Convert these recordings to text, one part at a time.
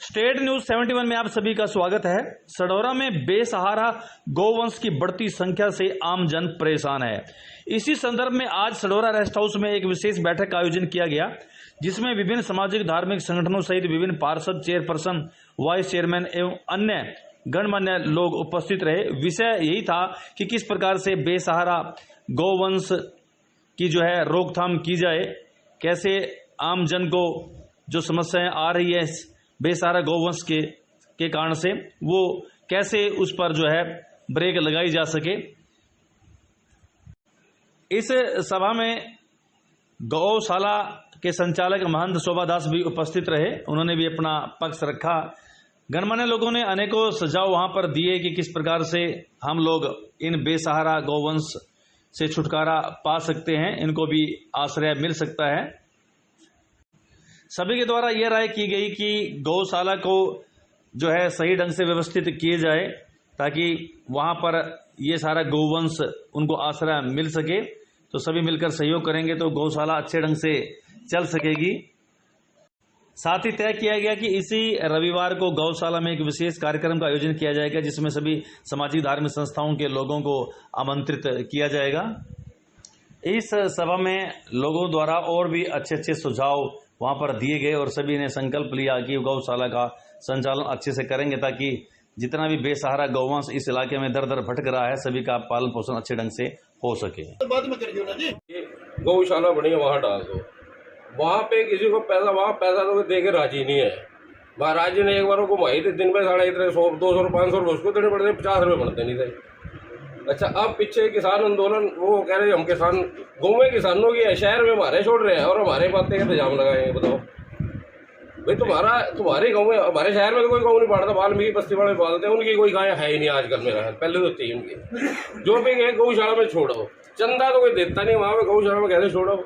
State news 71 में आप सभी का स्वागत है। सडौरा में बेसहारा गौवंश की बढ़ती संख्या से आम जन परेशान है। इसी संदर्भ में आज सडौरा रेस्ट हाउस में एक विशेष बैठक का आयोजन किया गया, जिसमें विभिन्न सामाजिक धार्मिक संगठनों सहित विभिन्न पार्षद, चेयरपर्सन, वाइस चेयरमैन एवं अन्य गणमान्य लोग उपस्थित रहे। विषय यही था कि किस प्रकार से बेसहारा गौवंश की जो है रोकथाम की जाए, कैसे आम जन को जो समस्याएं आ रही है बेसहारा गौवंश के कारण से, वो कैसे उस पर जो है ब्रेक लगाई जा सके। इस सभा में गौशाला के संचालक महंत शोभा दास भी उपस्थित रहे। उन्होंने भी अपना पक्ष रखा। गणमान्य लोगों ने अनेकों सुझाव वहां पर दिए कि किस प्रकार से हम लोग इन बेसहारा गौवंश से छुटकारा पा सकते हैं, इनको भी आश्रय मिल सकता है। सभी के द्वारा यह राय की गई कि गौशाला को जो है सही ढंग से व्यवस्थित किए जाए, ताकि वहां पर ये सारा गौवंश उनको आश्रय मिल सके। तो सभी मिलकर सहयोग करेंगे तो गौशाला अच्छे ढंग से चल सकेगी। साथ ही तय किया गया कि इसी रविवार को गौशाला में एक विशेष कार्यक्रम का आयोजन किया जाएगा, जिसमें सभी सामाजिक धार्मिक संस्थाओं के लोगों को आमंत्रित किया जाएगा। इस सभा में लोगों द्वारा और भी अच्छे सुझाव वहां पर दिए गए और सभी ने संकल्प लिया कि गौशाला का संचालन अच्छे से करेंगे, ताकि जितना भी बेसहारा गौवंश इस इलाके में दर दर भटक रहा है, सभी का पालन पोषण अच्छे ढंग से हो सके। गौशाला बनी है, वहाँ डाल दो। वहाँ पे किसी को पैसा, वहाँ पैसा तो दे के राजी नहीं है। महाराज जी ने एक बार घुमाई थी, दिन में 150, 200, 500 रुपये उसको देने पड़ते, 50 रुपये बढ़ते नहीं थे। अच्छा, अब पीछे किसान आंदोलन, वो कह रहे हम किसान गाँव किसानों की है, शहर में हमारे छोड़ रहे हैं और हमारे बातें के इल्जाम लगाए। बताओ भाई, तुम्हारे गाँव में, हमारे शहर में तो कोई गाँव नहीं बांटता। वाल्मीकि बस्ती वाले पालते हैं, उनकी कोई गाय है ही नहीं आजकल मेरा है, पहले तो थी उनकी। जो भी गए गौशाला में छोड़ो, चंदा तो कोई देता नहीं वहाँ पे, गौशाला में कहते छोड़ो।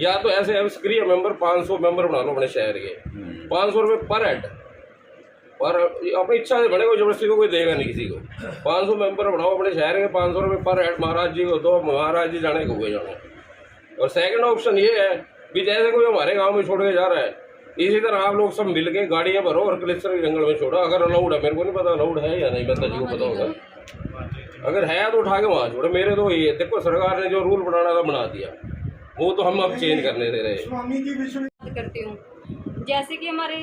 या तो ऐसे सक्रिय मेंबर 500 मेंबर बना लो अपने शहर के, 500 रुपये पर हेड, और अपनी इच्छा से बने, कोई जबरदस्ती को कोई देगा नहीं किसी को। 500 मेंबर बनाओ अपने शहर के, 500 रुपये पर हेड महाराज जी को दो, महाराज जी जाने को हुए जाने। और सेकंड ऑप्शन ये है कि जैसे कोई हमारे गांव में छोड़ के जा रहा है, इसी तरह आप लोग सब मिल के गाड़ियाँ भरो और कलेक्टर के जंगल में छोड़ो। अगर अलाउड है, मेरे को नहीं पता अलाउड है या नहीं, बंदा जी को पता होगा। अगर है तो उठा के वहाँ छोड़ो। मेरे तो ये देखो, सरकार ने जो रूल बनाना था बना दिया, वो तो हम अब चेंज करने दे रहे हैं। करती हूँ, जैसे कि हमारे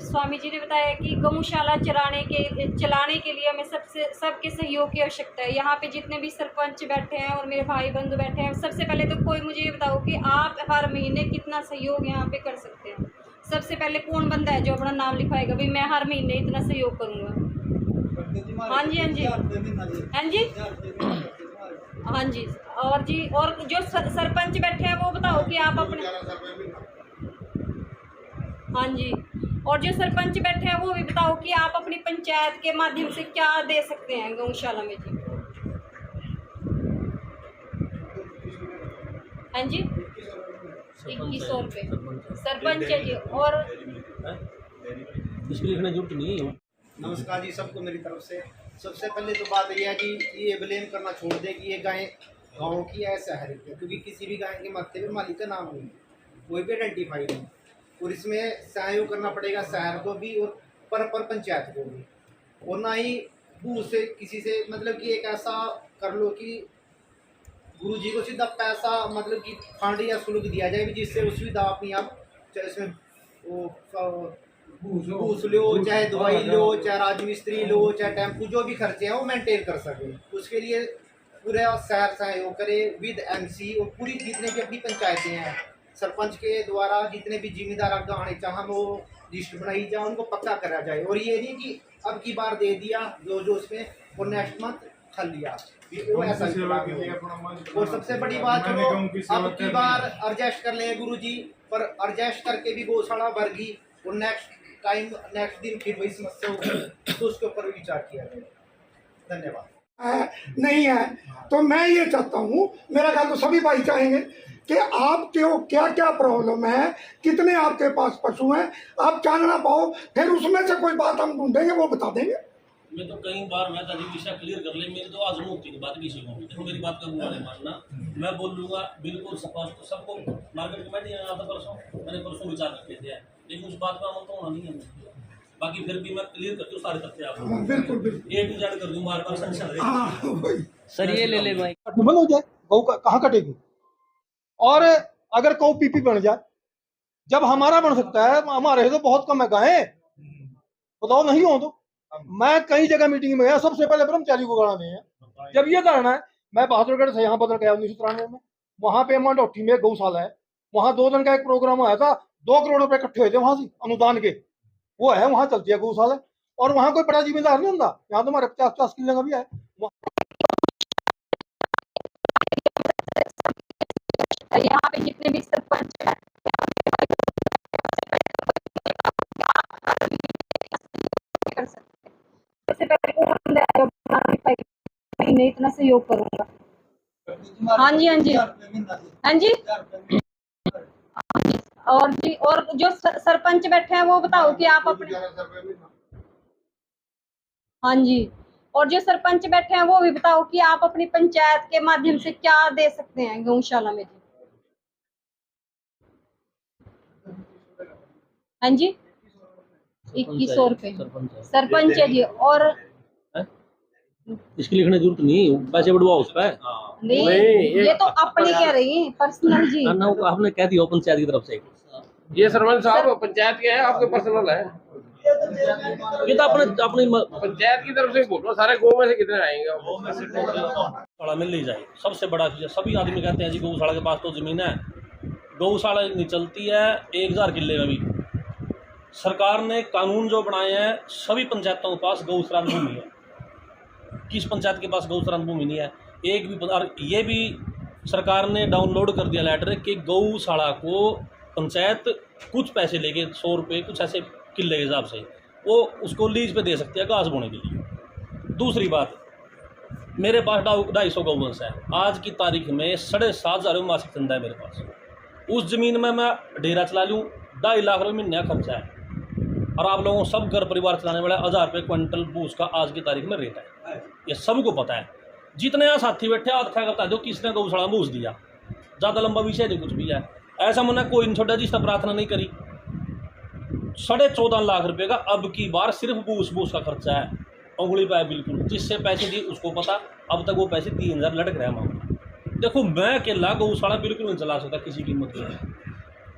स्वामी जी ने बताया कि गौशाला चलाने के लिए हमें सबके सहयोग की आवश्यकता है। यहाँ पे जितने भी सरपंच बैठे हैं और मेरे भाई बंधु बैठे हैं, सबसे पहले तो कोई मुझे ये बताओ कि आप हर महीने कितना सहयोग यहाँ पे कर सकते हैं। सबसे पहले कौन बंदा है जो अपना नाम लिखवाएगा भाई मैं हर महीने इतना सहयोग करूँगा? हाँ जी, हाँ जी, हाँ जी, हाँ जी। और जी, और जो सरपंच बैठे हैं वो बताओ कि आप अपने, हाँ जी, और जो सरपंच बैठे हैं वो भी बताओ कि आप अपनी पंचायत के माध्यम से क्या दे सकते हैं गौशाला में जी। हाँ जी, 2100 रुपये सरपंच है जी। और नमस्कार जी सबको मेरी तरफ से। सबसे पहले तो बात यह है कि ये ब्लेम करना छोड़ दे कि ये गाय गाँव की है शहर की, क्योंकि किसी भी गाय के माथे पे मालिक का नाम नहीं है, कोई भी आइडेंटिफाइड नहीं। और इसमें सहयोग करना पड़ेगा शहर को भी और पर पंचायत को भी, और ना ही भू से किसी से, मतलब कि एक ऐसा कर लो कि गुरु जी को सीधा पैसा, मतलब कि फंड या शुल्क दिया जाए, जिससे वो सुविधा अपनी आप चाहे इसमें वो घूस लो, चाहे दवाई लो, चाहे राजमिस्त्री लो, चाहे टेम्पू, जो भी खर्चे हैं वो मेंटेन कर सके। उसके लिए पूरा शहर सहयोग करे विद MC, और पूरी जितने भी अपनी पंचायतें हैं सरपंच के द्वारा जितने भी जिम्मेदार आने चाह वो लिस्ट बनाई जाए, उनको पक्का करा जाए। और ये नहीं कि अब की बार दे दिया जो उसमें और नेक्स्ट मंथ खा लिया, वो ऐसा। और सबसे बड़ी बात, चलो अब की बार एडजस्ट कर लेंगे गुरु जी, पर एडजस्ट करके भी गौशाला भर गई और नेक्स्ट दिन फिर वही समस्या होगी, तो उसके ऊपर विचार किया जाए। धन्यवाद। नहीं है तो मैं ये चाहता हूँ, मेरा ख्याल तो सभी भाई चाहेंगे कि आपके क्या क्या प्रॉब्लम है, कितने आपके पास पशु हैं, आप जानना पाओ, फिर उसमें से कोई बात हम ढूंढेंगे, वो बता देंगे। मैं तो कई बार मैं ताजी विषय क्लियर कर ले, मेरी तो आज मुक्ति की बात किसी को देखो, मेरी बात का बुरा नहीं मानना, मैं बोल लूँगा बिल्कुल स्पष्ट। सबको मार्केट कमेटी आता परसों, मैंने परसों विचार रखे थे, लेकिन उस बात का अमल तो होना नहीं है। बाकी फिर भी मैं क्लियर कर दूँ सारे तथ्य आपको, हाँ, बिल्कुल बिल्कुल। A to Z कर दूँ, बार बार संशय रहे। हाँ वही। सर ये ले ले भाई। बंद हो जाए, गऊ कहाँ कटेगी? और अगर गऊ पीपी बन जाए, जब हमारा बन सकता है, हमारे तो बहुत कम है गाय, बताओ नहीं हो तो। मैं कई जगह मीटिंग में गया, सबसे पहले ब्रह्मचारी को गड़ाने हैं। जब ये करना है, मैं बहादुरगढ़ से यहाँ बदल गया 1993 में, वहां पे मंडौठी में गौशाला है, वहां 2 दिन का एक प्रोग्राम आया था, 2 करोड़ रुपए इकट्ठे हुए थे वहां से अनुदान के, वो है वहां चलती है गौशाला। और वहां कोई बड़ा जिम्मेदार नहीं होता, यहाँ तो हमारे 50-50 किले का भी है। यहाँ पे जितने भी सरपंच हैं कर सकते हैं। सबसे पहले वो बंदा है जो बनाने का महीने इतना सहयोग करूंगा। हाँ जी, हाँ जी, हाँ जी, और जी, और जो सरपंच बैठे हैं वो बताओ कि आप अपने, हाँ जी, और जो सरपंच बैठे हैं वो भी बताओ कि आप अपनी पंचायत के माध्यम से क्या दे सकते हैं गौशाला में जी। हाँ जी, 2100 रुपए सरपंच है जी। और इसकी लिखने की जरूरत नहीं, पैसे बढ़वाओ उस पर। नहीं, ये तो अपने कह रही है पर्सनल जी। ना आपने कह दिया पंचायत की तरफ से, ये सरपंच साहब पंचायत के हैं, आपके पर्सनल है? ये तो अपने अपनी पंचायत की तरफ से बोलो, सारे गाँव में से कितने आएंगे? गौशाला मिल नहीं जाए, सबसे बड़ा चीज़ है। सभी आदमी कहते हैं जी गौशाला के पास तो ज़मीन है, गौशाला नहीं चलती है 1000 किले में भी। सरकार ने कानून जो बनाए हैं, सभी पंचायतों के पास गौशाला भूमि है। किस पंचायत के पास गौशाला भूमि नहीं है? एक भी। और ये भी सरकार ने डाउनलोड कर दिया लेटर कि गौशाला को पंचायत कुछ पैसे लेके 100 रुपये कुछ ऐसे किले के हिसाब से वो उसको लीज पे दे सकती है घास बोने के लिए। दूसरी बात, मेरे पास 250 गौवंश है। आज की तारीख में 7,500 मासिक चंदा है मेरे पास। उस ज़मीन में मैं डेरा चला लूँ, 2.5 लाख रुपये महीने का खर्चा है। और आप लोगों सब घर परिवार चलाने वाला 1000 रुपये क्विंटल भूस का आज की तारीख में रेट है, ये सबको पता है। जितने यहाँ साथी बैठे हाथ खा बता दो किसने गौशाला भूस दिया, ज़्यादा लंबा विषय नहीं कुछ भी है। ऐसा मैंने कोई नहीं छोड़ा जिसने प्रार्थना नहीं करी। 14.5 लाख रुपये का अब की बार सिर्फ भूस का खर्चा है, उंगली पे बिल्कुल। जिससे पैसे दिए उसको पता, अब तक वो पैसे 3000 लटक रहे हैं। देखो मैं अकेला गौशाला बिल्कुल नहीं चला सकता किसी कीमत में।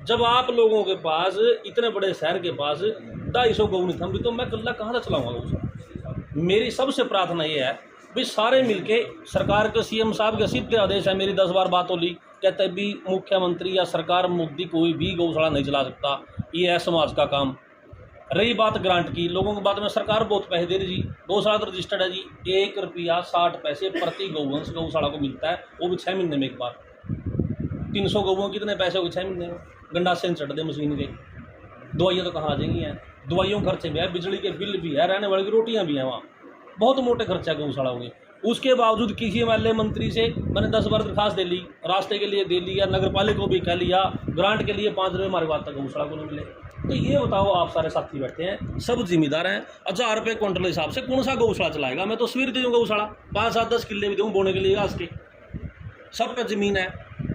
जब आप लोगों के पास इतने बड़े शहर के पास 250 गौ नहीं थम, तो मैं अकेला कहाँ से चलाऊँगा गौशाला? मेरी सबसे प्रार्थना ये है भी सारे मिलके, सरकार के सीएम साहब के सीधे आदेश है, मेरी 10 बार बात होली, कहते भी मुख्यमंत्री या सरकार मोदी कोई भी गौशाला नहीं चला सकता, ये है समाज का काम। रही बात ग्रांट की, लोगों की बात में सरकार बहुत पैसे दे रही जी, गौशाला तो रजिस्टर्ड है जी, 1 रुपया 60 पैसे प्रति गौवंश गौशाला को मिलता है, वो भी 6 महीने में एक बार। 300 गौवों कितने पैसे हो गए 6 महीने में? गंडासे ने चढ़ दे मशीन के। दवाइयाँ तो कहाँ आ जाएंगी हैं? दवाइयों खर्चे भी है, बिजली के बिल भी है, रहने वाली की रोटियाँ भी हैं, वहाँ बहुत मोटे खर्चा गौशाला हो गए। उसके बावजूद किसी एमएलए मंत्री से मैंने 10 बार दरखास्त दे ली, रास्ते के लिए दे लिया, नगर पालिका को भी कह लिया, ग्रांट के लिए 5 रुपये हमारे बात तक गौशाला को नहीं मिले। तो ये बताओ, आप सारे साथी बैठे हैं, सब जिम्मेदार हैं, 1000 रुपये क्विंटल हिसाब से कौन सा गौशाला चलाएगा? मैं तो सवेर दे दूँ गौशाला, 5-7-10 किले भी दूँ बोने के लिए घास के, सब पे ज़मीन है।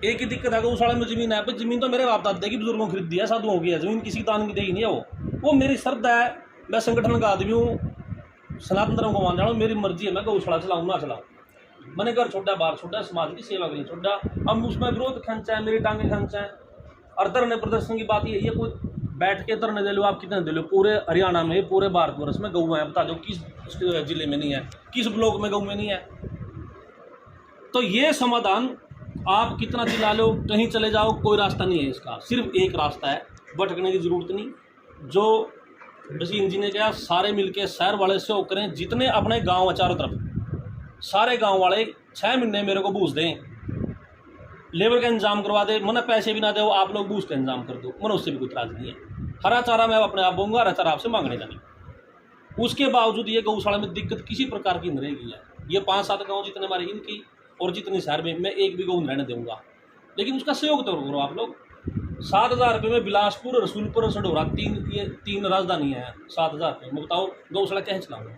एक ही दिक्कत है गौशाला में ज़मीन है, पर ज़मीन तो मेरे बाप दादे की बुजुर्गों खरीद दी है, साधुओं की है, ज़मीन किसी दान की देगी नहीं है। वो मेरी श्रद्धा है, मैं संगठन का आदमी हूँ, सनातन धर्म को मान रहा हूँ, मेरी मर्जी है, मैं गौशाला चलाऊँ ना चलाऊँ। मैंने घर छोड़ा, बाहर छोड़ा, समाज की सेवा के लिए छोड़ा। अब उसमें विरोध खंचा है, मेरी टांगे खंचा है। और धरने प्रदर्शन की बात ये कोई बैठ के धरने दे लो, आप कितने दे लो? पूरे हरियाणा में, पूरे भारतवर्ष में गऊ है, बता दो किस जिले में नहीं है, किस ब्लॉक में गऊ में नहीं है? तो ये समाधान आप कितना चिल्ला लो, कहीं चले जाओ, कोई रास्ता नहीं है इसका, सिर्फ एक रास्ता है, भटकने की जरूरत नहीं। जो बसीन जी ने कहा, सारे मिलके शहर वाले से करें, जितने अपने गांव है चारों तरफ, सारे गांव वाले 6 महीने मेरे को बूझ दें, लेबर का इंतजाम करवा दे, मैंने पैसे भी ना दे, आप लोग बूझ का इंतजाम कर दो, मैंने उससे भी कोई इतराज नहीं है। हरा चारा मैं अपने आप बोऊंगा, हरा चारा आपसे मांगने का नहीं। उसके बावजूद ये गौशाला में दिक्कत किसी प्रकार की नहीं रहेगी है। ये 5-7 गाँव जितने हमारे इनकी और जितनी शहर में, मैं एक भी गौ नहीं रहने दूंगा, लेकिन उसका सहयोग तो करो आप लोग। 7,000 रुपये में बिलासपुर, रसूलपुर, सडोरा, 3 राजधानी है, 7,000 रुपये में बताओ गौशाला कैसे चलाऊंगा?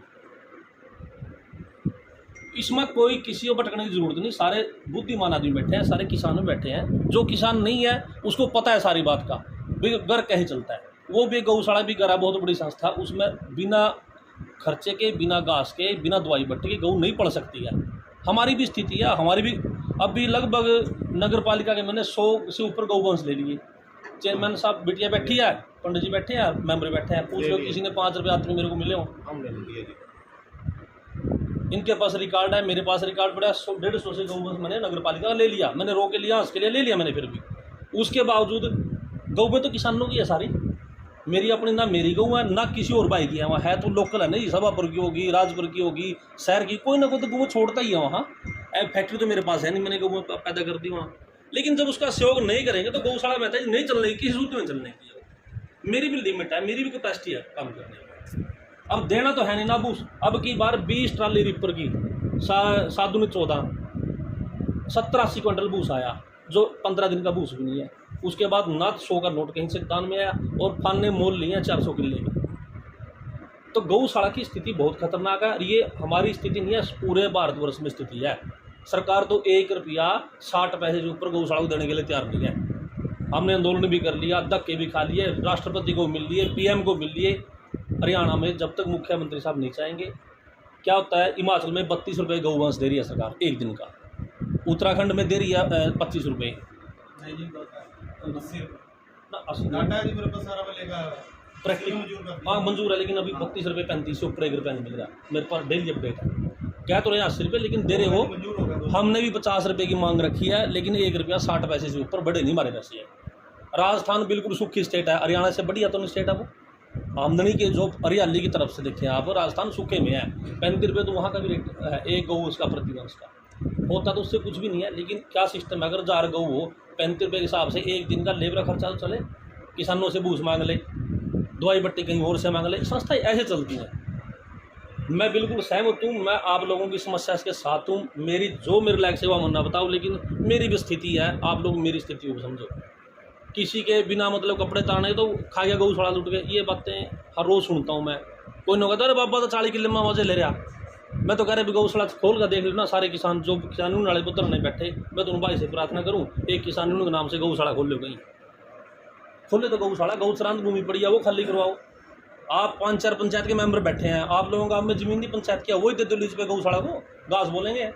इसमें कोई किसी को भटकने की जरूरत नहीं, सारे बुद्धिमान आदमी बैठे हैं, सारे किसान बैठे हैं। जो किसान नहीं है उसको पता है सारी बात का, घर कहीं चलता है। वो भी गौशाला भी करा, बहुत बड़ी संस्था, उसमें बिना खर्चे के, बिना घास के, बिना दवाई बट्टी के गऊ नहीं पड़ सकती है। हमारी भी स्थिति है, हमारी भी अभी लगभग नगर पालिका के मैंने 100 से ऊपर गौवंश ले लिए। चेयरमैन साहब बिटिया बैठी है, पंडित जी बैठे हैं, मेंबर बैठे हैं, पूछ लो किसी ने 5 रुपये आते मेरे को मिले हो। इनके पास रिकॉर्ड है, मेरे पास रिकॉर्ड पड़ा, 150 से गौवंश मैंने नगर पालिका का ले लिया, मैंने रो के लिया, उसके लिए ले लिया मैंने। फिर भी उसके बावजूद गऊ तो किसानों की है सारी, मेरी अपनी, ना मेरी गऊ है ना किसी और भाई की है। वहाँ है तो लोकल है नहीं, सभापुर की होगी, राजपुर की होगी, शहर की, कोई ना कोई तो गऊ छोड़ता ही है वहाँ। फैक्ट्री तो मेरे पास है नहीं, मैंने गऊ पैदा कर दी वहाँ। लेकिन जब उसका सहयोग नहीं करेंगे तो गौशाला में नहीं चलने की, किसी सूत्र में चलने की। मेरी भी लिमिट है, मेरी भी कैपेसिटी है काम करने की। अब देना तो है नहीं ना बूस। अब की बार 20 ट्राली रिपर की 7 दूनी 14 70-80 क्विंटल बूस आया, जो 15 दिन का बूस भी नहीं है। उसके बाद ना 100 का नोट कहीं से दान में आया और फान ने मोल लिए 400 किले के। तो गौशाला की स्थिति बहुत खतरनाक है। ये हमारी स्थिति नहीं है, पूरे भारतवर्ष में स्थिति है। सरकार तो 1 रुपया 60 पैसे से ऊपर गौशाला को देने के लिए तैयार नहीं है। हमने आंदोलन भी कर लिया, धक्के भी खा लिए, राष्ट्रपति को मिल लिए, PM को मिल लिए। हरियाणा में जब तक मुख्यमंत्री साहब नहीं चाहेंगे, क्या होता है, हिमाचल में 32 रुपये गौवंश दे रही है सरकार एक दिन का, उत्तराखंड में दे रही है 25 रुपये। हाँ मंजूर है, लेकिन अभी 32 रुपये 35 से ऊपर 1 रुपया नहीं मिल रहा। मेरे पास डेली अपडेट है, क्या तो रहे 80 रुपये, लेकिन दे रहे हो। हमने भी 50 रुपये की मांग रखी है, लेकिन 1 रुपया 60 पैसे से ऊपर बढ़े नहीं हमारे पैसे है। राजस्थान बिल्कुल सूखी स्टेट है, हरियाणा से बढ़िया तो नहीं स्टेट है वो। आमदनी के जो हरियाली की तरफ से देखें आप, राजस्थान सूखे में है। 35 रुपये तो वहाँ का भी रेट है, एक गऊ उसका प्रतिवंश का होता तो उससे कुछ भी नहीं है। लेकिन क्या सिस्टम है, अगर 4 गऊ हो 35 रुपये के हिसाब से एक दिन का लेबर खर्चा तो चले, किसानों से बूस मांग ले, दवाई बट्टी कहीं और से मांग ले, संस्थाएं ऐसे चलती हैं। मैं बिल्कुल सहमत हूँ, मैं आप लोगों की समस्या के साथ हूँ। मेरी जो मेरे लायक सेवा मन्ना बताओ, लेकिन मेरी भी स्थिति है, आप लोग मेरी स्थिति को समझो। किसी के बिना मतलब कपड़े ताने तो खा गया गौशाला लुट गए, ये बातें हर रोज़ सुनता हूँ मैं। कोई नहीं कहता अरे बाबा तो 40 किले में मजे ले रहा। मैं तो कह रहे गौशाला खोल कर देख लो ना, सारे किसान जो किसानी वाले पुत्र नहीं बैठे, मैं तो उन भाई से प्रार्थना करूँ एक किसानी के नाम से गौशाला खोल लो, कहीं खोले तो गौशाला, गौचरांत भूमि पड़ी है वो खाली करवाओ। आप 5-4 पंचायत के मेंबर बैठे हैं, आप लोगों का में जमीन नहीं पंचायत किया, वही दे दो लीज पे गौशाला को, घास बोलेंगे।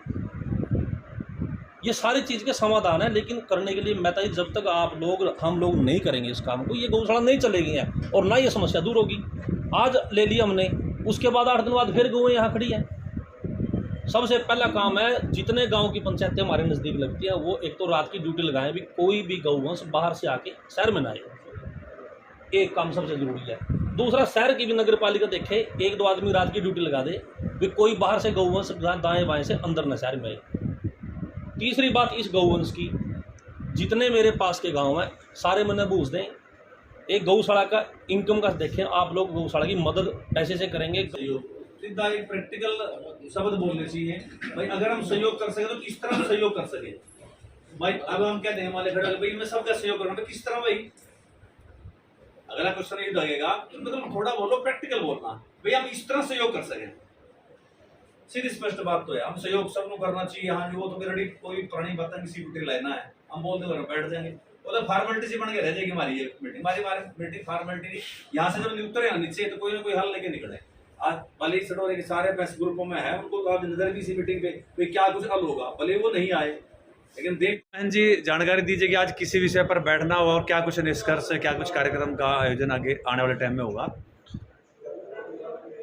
ये सारी चीज़ के समाधान है, लेकिन करने के लिए मैं तो जब तक आप लोग हम लोग नहीं करेंगे इस काम को, ये गौशाला नहीं चलेगी है और ना ये समस्या दूर होगी। आज ले लिया हमने, उसके बाद 8 दिन बाद फिर गौएँ यहाँ खड़ी हैं। सबसे पहला काम है, जितने गांव की पंचायतें हमारे नज़दीक लगती है, वो एक तो रात की ड्यूटी लगाएं भी, कोई भी गौवंश बाहर से आके शहर में ना आए। एक काम सबसे ज़रूरी है। दूसरा, शहर की भी नगर पालिका देखे, 1-2 आदमी रात की ड्यूटी लगा दे भी, कोई बाहर से गौवंश दाएँ बाएँ से अंदर न शहर में आए। तीसरी बात, इस गौवंश की जितने मेरे पास के गाँव हैं सारे मैंने बूझ दें। एक गौशाला का इनकम का देखें आप लोग, गौशाला की मदद ऐसे से करेंगे। सीधा एक प्रैक्टिकल शब्द बोलने चाहिए भाई, अगर हम सहयोग कर सके तो किस तरह हम सहयोग कर सके भाई। अब हम कहते हैं हमारे खड़े भाई मैं सबका सहयोग करूँगा, तो किस तरह भाई। अगला क्वेश्चन ये लगेगा मतलब थोड़ा बोलो, प्रैक्टिकल बोलना भाई, हम इस तरह सहयोग कर सके। सीधी स्पष्ट बात तो है, हम सहयोग सबको करना चाहिए। हाँ जी, वो तो मेरी कोई पुरानी बात है, किसी मीटिंग लेना है, हम बोलते घर बैठ जाएंगे, वो तो फॉर्मेलिटी से बन के रह जाएगी हमारी ये मीटिंग। हमारी मीटिंग फॉर्मेलिटी, यहाँ से जब उतरे नीचे तो कोई ना कोई हल लेके निकले। आज भले ही सडोरे के सारे पैसे ग्रुपों में है, उनको आप नजर भी इसी मीटिंग पे क्या कुछ हल होगा, भले वो नहीं आए, लेकिन देख। जी जानकारी दीजिए कि आज किसी विषय पर बैठना हुआ और क्या कुछ निष्कर्ष, क्या कुछ कार्यक्रम का आयोजन आगे आने वाले टाइम में होगा।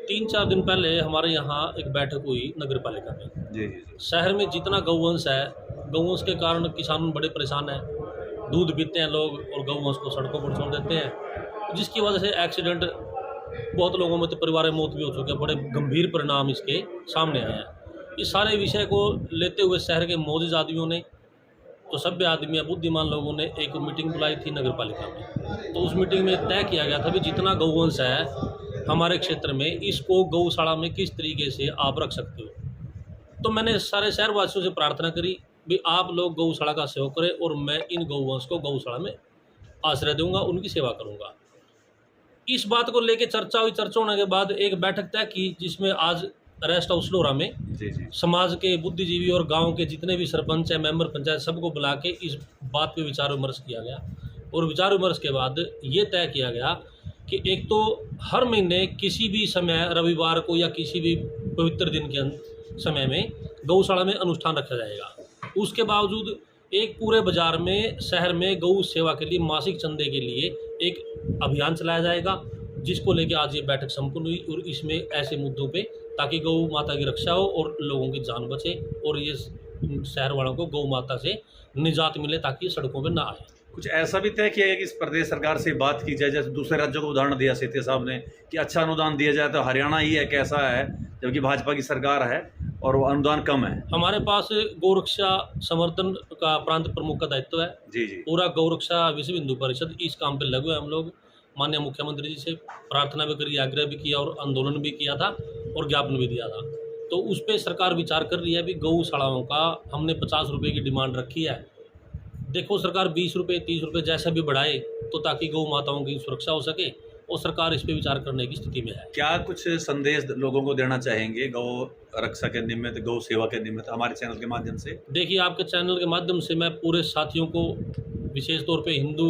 3-4 दिन पहले हमारे यहाँ एक बैठक हुई नगर पालिका में। जी। शहर में जितना गौवंश है, गौवंश के कारण किसान बड़े परेशान हैं। दूध पीते हैं लोग और गौवंश को सड़कों पर छोड़ देते हैं, जिसकी वजह से एक्सीडेंट, बहुत लोगों में तो परिवार मौत भी हो चुकी है। बड़े गंभीर परिणाम इसके सामने आए हैं। इस सारे विषय को लेते हुए शहर के मोजिज आदमियों ने, तो सभ्य आदमी, बुद्धिमान लोगों ने एक मीटिंग बुलाई थी नगर पालिका में। तो उस मीटिंग में तय किया गया था भी जितना गौवंश है हमारे क्षेत्र में, इसको गौशाला में किस तरीके से आप रख सकते हो। तो मैंने सारे शहरवासियों से प्रार्थना करी भी आप लोग गौशाला का सहयोग करें और मैं इन गौवंश को गौशाला में आश्रय दूंगा, उनकी सेवा करूंगा। इस बात को लेकर चर्चा हुई। चर्चा होने के बाद एक बैठक तय की, जिसमें आज रेस्ट हाउस लोरा में जी। समाज के बुद्धिजीवी और गांव के जितने भी सरपंच हैं, मेंबर पंचायत, सबको बुला के इस बात पे विचार विमर्श किया गया। और विचार विमर्श के बाद ये तय किया गया कि एक तो हर महीने किसी भी समय रविवार को या किसी भी पवित्र दिन के समय में गौशाला में अनुष्ठान रखा जाएगा। उसके बावजूद एक पूरे बाजार में, शहर में गौ सेवा के लिए मासिक चंदे के लिए एक अभियान चलाया जाएगा, जिसको लेके आज ये बैठक संपन्न हुई। और इसमें ऐसे मुद्दों पे ताकि गौ माता की रक्षा हो और लोगों की जान बचे और ये शहर वालों को गौ माता से निजात मिले ताकि ये सड़कों पे ना आए। कुछ ऐसा भी तय किया गया कि इस प्रदेश सरकार से बात की जाए, जैसे दूसरे राज्यों को उदाहरण दिया सेठी साहब ने कि अच्छा अनुदान दिया जाए, तो हरियाणा ही है कैसा है जबकि भाजपा की सरकार है और वो अनुदान कम है। हमारे पास गौरक्षा संवर्धन का प्रांत प्रमुख का दायित्व है। जी जी। पूरा गौरक्षा विश्व हिंदू परिषद इस काम पे लगे हुए हम लोग। माननीय मुख्यमंत्री जी से प्रार्थना भी करी, आग्रह भी किया और आंदोलन भी किया था और ज्ञापन भी दिया था। तो उस पर सरकार विचार कर रही है। अभी गौशालाओं का हमने 50 रुपये की डिमांड रखी है। देखो सरकार 20 रुपये 30 रुपये जैसा भी बढ़ाए तो ताकि गौ माताओं की सुरक्षा हो सके, और सरकार इस पर विचार करने की स्थिति में है। क्या कुछ संदेश लोगों को देना चाहेंगे गौ रक्षा के निमित्त, गौ सेवा के निमित्त हमारे चैनल के माध्यम से? देखिए, आपके चैनल के माध्यम से मैं पूरे साथियों को, विशेष तौर पे हिंदू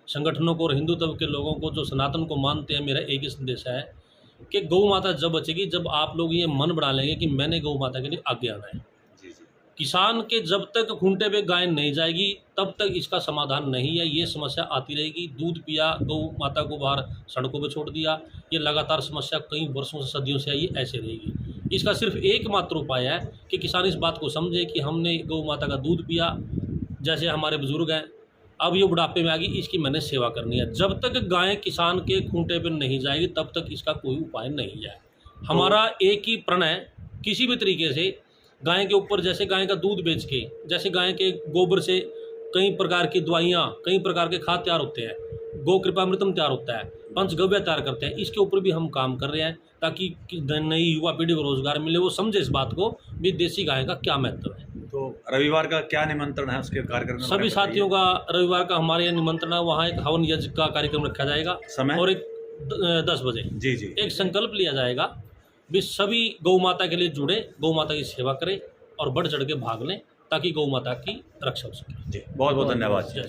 संगठनों को और हिंदू तब के लोगों को जो सनातन को मानते हैं, मेरा एक ही संदेश है कि गौ माता जब बचेगी जब आप लोग ये मन बना लेंगे कि मैंने गौ माता के लिए आगे आना है। किसान के जब तक खूंटे पे गाय नहीं जाएगी तब तक इसका समाधान नहीं है। ये समस्या आती रहेगी। दूध पिया, गौ माता को बाहर सड़कों पे छोड़ दिया, ये लगातार समस्या कई वर्षों से, सदियों से आई, ऐसे रहेगी। इसका सिर्फ एकमात्र उपाय है कि किसान इस बात को समझे कि हमने गौ माता का दूध पिया, जैसे हमारे बुजुर्ग हैं, अब ये बुढ़ापे में आ गई, इसकी मैंने सेवा करनी है। जब तक गाय किसान के खूंटे पर नहीं जाएगी तब तक इसका कोई उपाय नहीं है। हमारा एक ही प्रण है, किसी भी तरीके से गाय के ऊपर, जैसे गाय का दूध बेच के, जैसे गाय के गोबर से कई प्रकार की दवाइयाँ, कई प्रकार के खाद तैयार होते हैं, गौ कृपामृतम तैयार होता है, पंचगव्य तैयार करते हैं, इसके ऊपर भी हम काम कर रहे हैं ताकि नई युवा पीढ़ी को रोजगार मिले, वो समझे इस बात को भी देसी गाय का क्या महत्व है। तो रविवार का क्या निमंत्रण है उसके कार्यक्रम में? सभी साथियों का रविवार का हमारे यहाँ निमंत्रण है। वहाँ एक हवन यज्ञ का कार्यक्रम रखा जाएगा समय और एक 10 बजे जी जी एक संकल्प लिया जाएगा भी सभी गौ माता के लिए जुड़े, गौ माता की सेवा करें और बढ़ चढ़ के भाग लें ताकि गौ माता की रक्षा हो सके। जी, बहुत बहुत धन्यवाद। जय